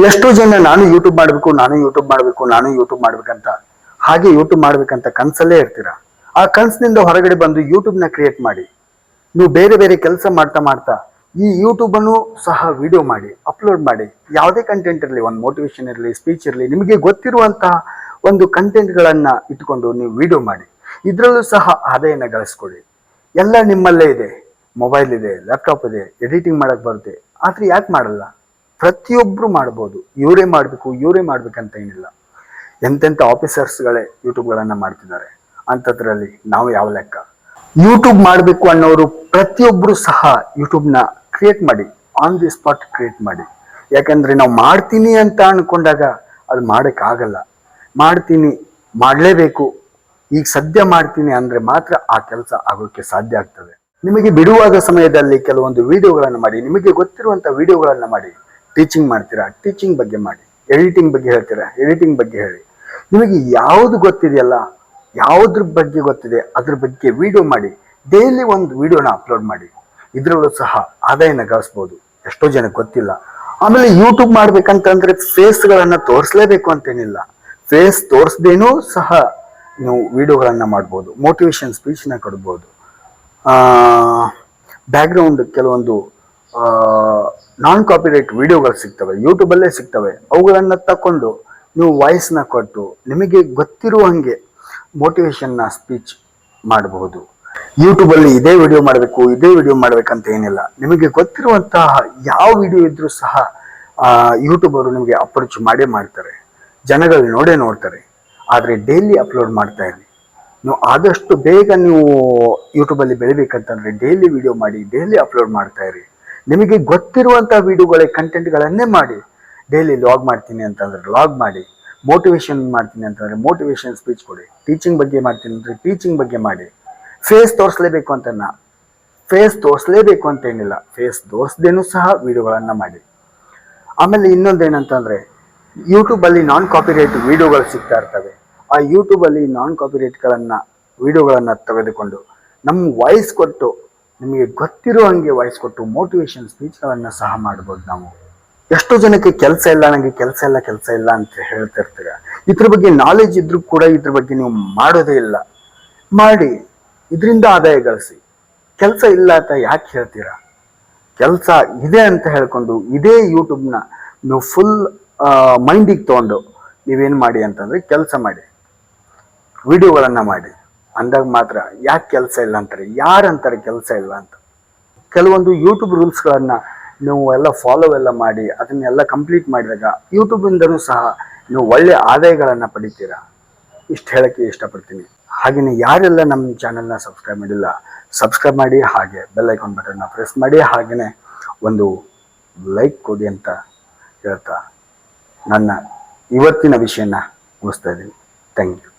ಎಷ್ಟೋ ಜನ ನಾನು ಯೂಟ್ಯೂಬ್ ಮಾಡ್ಬೇಕಂತ ಹಾಗೆ ಯೂಟ್ಯೂಬ್ ಮಾಡ್ಬೇಕಂತ ಕನ್ಸಲ್ಲೇ ಇರ್ತೀರಾ. ಆ ಕನ್ಸಿನಿಂದ ಹೊರಗಡೆ ಬಂದು ಯೂಟ್ಯೂಬ್ನ ಕ್ರಿಯೇಟ್ ಮಾಡಿ. ನೀವು ಬೇರೆ ಬೇರೆ ಕೆಲಸ ಮಾಡ್ತಾ ಮಾಡ್ತಾ ಈ ಯೂಟ್ಯೂಬ್ ಅನ್ನು ಸಹ ವಿಡಿಯೋ ಮಾಡಿ ಅಪ್ಲೋಡ್ ಮಾಡಿ. ಯಾವುದೇ ಕಂಟೆಂಟ್ ಇರಲಿ, ಒಂದು ಮೋಟಿವೇಶನ್ ಇರಲಿ, ಸ್ಪೀಚ್ ಇರಲಿ, ನಿಮಗೆ ಗೊತ್ತಿರುವಂತಹ ಒಂದು ಕಂಟೆಂಟ್ಗಳನ್ನ ಇಟ್ಕೊಂಡು ನೀವು ವಿಡಿಯೋ ಮಾಡಿ. ಇದರಲ್ಲೂ ಸಹ ಆದಾಯನ ಗಳಿಸ್ಕೊಡಿ. ಎಲ್ಲ ನಿಮ್ಮಲ್ಲೇ ಇದೆ. ಮೊಬೈಲ್ ಇದೆ, ಲ್ಯಾಪ್ಟಾಪ್ ಇದೆ, ಎಡಿಟಿಂಗ್ ಮಾಡಕ್ ಬರುತ್ತೆ. ಆದ್ರೆ ಯಾಕೆ ಮಾಡಲ್ಲ? ಪ್ರತಿಯೊಬ್ರು ಮಾಡ್ಬೋದು. ಇವರೇ ಮಾಡ್ಬೇಕಂತ ಏನಿಲ್ಲ. ಎಂತೆಂಥ ಆಫೀಸರ್ಸ್ಗಳೇ ಯೂಟ್ಯೂಬ್ಗಳನ್ನ ಮಾಡ್ತಿದ್ದಾರೆ. ಅಂಥದ್ರಲ್ಲಿ ನಾವು ಯಾವ ಲೆಕ್ಕ? ಯೂಟ್ಯೂಬ್ ಮಾಡಬೇಕು ಅನ್ನೋರು ಪ್ರತಿಯೊಬ್ರು ಸಹ ಯೂಟ್ಯೂಬ್ನ ಕ್ರಿಯೇಟ್ ಮಾಡಿ, ಆನ್ ದಿ ಸ್ಪಾಟ್ ಕ್ರಿಯೇಟ್ ಮಾಡಿ. ಯಾಕಂದ್ರೆ ನಾವು ಮಾಡ್ತೀನಿ ಅಂತ ಅನ್ಕೊಂಡಾಗ ಅದು ಮಾಡೋಕ್ಕಾಗಲ್ಲ. ಮಾಡಲೇಬೇಕು, ಈಗ ಸದ್ಯ ಮಾಡ್ತೀನಿ ಅಂದ್ರೆ ಮಾತ್ರ ಆ ಕೆಲಸ ಆಗೋಕ್ಕೆ ಸಾಧ್ಯ ಆಗ್ತದೆ. ನಿಮಗೆ ಬಿಡುವಾದ ಸಮಯದಲ್ಲಿ ಕೆಲವೊಂದು ವಿಡಿಯೋಗಳನ್ನು ಮಾಡಿ, ನಿಮಗೆ ಗೊತ್ತಿರುವಂಥ ವಿಡಿಯೋಗಳನ್ನು ಮಾಡಿ. ಟೀಚಿಂಗ್ ಮಾಡ್ತೀರಾ, ಟೀಚಿಂಗ್ ಬಗ್ಗೆ ಮಾಡಿ. ಎಡಿಟಿಂಗ್ ಬಗ್ಗೆ ಹೇಳ್ತೀರಾ, ಎಡಿಟಿಂಗ್ ಬಗ್ಗೆ ಹೇಳಿ. ನಿಮಗೆ ಯಾವುದು ಗೊತ್ತಿದೆಯಲ್ಲ, ಯಾವುದ್ರ ಬಗ್ಗೆ ಗೊತ್ತಿದೆ ಅದ್ರ ಬಗ್ಗೆ ವಿಡಿಯೋ ಮಾಡಿ. ಡೈಲಿ ಒಂದು ವಿಡಿಯೋನ ಅಪ್ಲೋಡ್ ಮಾಡಿ. ಇದರಲ್ಲೂ ಸಹ ಆದಾಯನ ಗಳಿಸ್ಬೋದು. ಎಷ್ಟೋ ಜನಕ್ಕೆ ಗೊತ್ತಿಲ್ಲ. ಆಮೇಲೆ ಯೂಟ್ಯೂಬ್ ಮಾಡ್ಬೇಕಂತಂದ್ರೆ ಫೇಸ್ಗಳನ್ನ ತೋರಿಸ್ಲೇಬೇಕು ಅಂತೇನಿಲ್ಲ. ಫೇಸ್ ತೋರಿಸ್ದೇನೂ ಸಹ ನೀವು ವಿಡಿಯೋಗಳನ್ನ ಮಾಡ್ಬೋದು. ಮೋಟಿವೇಶನ್ ಸ್ಪೀಚ್ನ ಕೊಡ್ಬೋದು. ಬ್ಯಾಕ್ಗ್ರೌಂಡ್ ಕೆಲವೊಂದು ನಾನ್ ಕಾಪಿರೈಟ್ ವಿಡಿಯೋಗಳು ಸಿಗ್ತವೆ, ಯೂಟ್ಯೂಬಲ್ಲೇ ಸಿಗ್ತವೆ. ಅವುಗಳನ್ನು ತಕೊಂಡು ನೀವು ವಾಯ್ಸ್ನ ಕೊಟ್ಟು ನಿಮಗೆ ಗೊತ್ತಿರುವ ಹಾಗೆ ಮೋಟಿವೇಶನ್ನ ಸ್ಪೀಚ್ ಮಾಡಬಹುದು. ಯೂಟ್ಯೂಬಲ್ಲಿ ಇದೇ ವಿಡಿಯೋ ಮಾಡಬೇಕಂತ ಏನಿಲ್ಲ. ನಿಮಗೆ ಗೊತ್ತಿರುವಂತಹ ಯಾವ ವಿಡಿಯೋ ಇದ್ರೂ ಸಹ ಯೂಟ್ಯೂಬರು ನಿಮಗೆ ಅಪ್ರೋಚ್ ಮಾಡೇ ಮಾಡ್ತಾರೆ. ಜನಗಳು ನೋಡ್ತಾರೆ. ಆದರೆ ಡೈಲಿ ಅಪ್ಲೋಡ್ ಮಾಡ್ತಾ ಇರಿ. ನೀವು ಆದಷ್ಟು ಬೇಗ ನೀವು ಯೂಟ್ಯೂಬಲ್ಲಿ ಬೆಳಿಬೇಕಂತಂದ್ರೆ ಡೈಲಿ ವಿಡಿಯೋ ಮಾಡಿ, ಡೈಲಿ ಅಪ್ಲೋಡ್ ಮಾಡ್ತಾ ಇರಿ. ನಿಮಗೆ ಗೊತ್ತಿರುವಂತಹ ವಿಡಿಯೋಗಳೇ ಕಂಟೆಂಟ್ಗಳನ್ನೇ ಮಾಡಿ. ಡೈಲಿ ಲಾಗ್ ಮಾಡ್ತೀನಿ ಅಂತಂದ್ರೆ ಲಾಗ್ ಮಾಡಿ, ಮೋಟಿವೇಶನ್ ಮಾಡ್ತೀನಿ ಅಂತಂದ್ರೆ ಮೋಟಿವೇಶನ್ ಸ್ಪೀಚ್ ಕೊಡಿ, ಟೀಚಿಂಗ್ ಬಗ್ಗೆ ಮಾಡ್ತೀನಿ ಅಂದ್ರೆ ಟೀಚಿಂಗ್ ಬಗ್ಗೆ ಮಾಡಿ. ಫೇಸ್ ತೋರಿಸ್ಲೇಬೇಕು ಅಂತ ಏನಿಲ್ಲ. ಫೇಸ್ ತೋರಿಸ್ದೇನೂ ಸಹ ವಿಡಿಯೋಗಳನ್ನ ಮಾಡಿ. ಆಮೇಲೆ ಇನ್ನೊಂದೇನಂತಂದ್ರೆ ಯೂಟ್ಯೂಬಲ್ಲಿ ನಾನ್ ಕಾಪಿರೈಟ್ ವಿಡಿಯೋಗಳು ಸಿಗ್ತಾ ಇರ್ತವೆ. ಆ ಯೂಟ್ಯೂಬಲ್ಲಿ ನಾನ್ ಕಾಪಿರೈಟ್ಗಳನ್ನ ವಿಡಿಯೋಗಳನ್ನ ತೆಗೆದುಕೊಂಡು ನಮ್ಮ ವಾಯ್ಸ್ ಕೊಟ್ಟು, ನಿಮಗೆ ಗೊತ್ತಿರೋ ಹಂಗೆ ವಾಯ್ಸ್ ಕೊಟ್ಟು ಮೋಟಿವೇಶನ್ ಸ್ಪೀಚ್ಗಳನ್ನ ಸಹ ಮಾಡ್ಬೋದು ನಾವು. ಎಷ್ಟೋ ಜನಕ್ಕೆ ಕೆಲಸ ಇಲ್ಲ, ನನಗೆ ಕೆಲಸ ಇಲ್ಲ ಅಂತ ಹೇಳ್ತಿರ್ತೀರ. ಇದ್ರ ಬಗ್ಗೆ ನಾಲೆಜ್ ಇದ್ರೂ ಕೂಡ ಇದ್ರ ಬಗ್ಗೆ ನೀವು ಮಾಡೋದೇ ಇಲ್ಲ. ಮಾಡಿ, ಇದರಿಂದ ಆದಾಯ ಗಳಿಸಿ. ಕೆಲಸ ಇಲ್ಲ ಅಂತ ಯಾಕೆ ಹೇಳ್ತೀರಾ? ಕೆಲಸ ಇದೆ ಅಂತ ಹೇಳ್ಕೊಂಡು ಇದೇ ಯೂಟ್ಯೂಬ್ನ ನೀವು ಫುಲ್ ಮೈಂಡಿಗೆ ತೊಗೊಂಡು ನೀವೇನು ಮಾಡಿ ಅಂತಂದ್ರೆ ಕೆಲಸ ಮಾಡಿ, ವಿಡಿಯೋಗಳನ್ನ ಮಾಡಿ. ಅಂದಾಗ ಮಾತ್ರ ಯಾಕೆ ಕೆಲಸ ಇಲ್ಲ ಅಂತಾರೆ? ಯಾರಂತಾರೆ ಕೆಲಸ ಇಲ್ಲ ಅಂತ? ಕೆಲವೊಂದು ಯೂಟ್ಯೂಬ್ ರೂಲ್ಸ್ಗಳನ್ನ ನೀವು ಎಲ್ಲ ಫಾಲೋ ಮಾಡಿ ಅದನ್ನೆಲ್ಲ ಕಂಪ್ಲೀಟ್ ಮಾಡಿದಾಗ ಯೂಟ್ಯೂಬಿಂದನೂ ಸಹ ನೀವು ಒಳ್ಳೆ ಆದಾಯಗಳನ್ನು ಪಡಿತೀರಾ. ಇಷ್ಟು ಹೇಳಕ್ಕೆ ಇಷ್ಟಪಡ್ತೀನಿ. ಹಾಗೆಯೇ ಯಾರೆಲ್ಲ ನಮ್ಮ ಚಾನೆಲ್ನ ಸಬ್ಸ್ಕ್ರೈಬ್ ಮಾಡಿಲ್ಲ, ಸಬ್ಸ್ಕ್ರೈಬ್ ಮಾಡಿ. ಹಾಗೆ ಬೆಲ್ ಐಕಾನ್ ಬಟನ್ನ ಪ್ರೆಸ್ ಮಾಡಿ. ಹಾಗೆಯೇ ಒಂದು ಲೈಕ್ ಕೊಡಿ ಅಂತ ಹೇಳ್ತಾ ನನ್ನ ಇವತ್ತಿನ ವಿಷಯನ ಮುಗಿಸ್ತಾ ಇದ್ದೀನಿ. Thank you.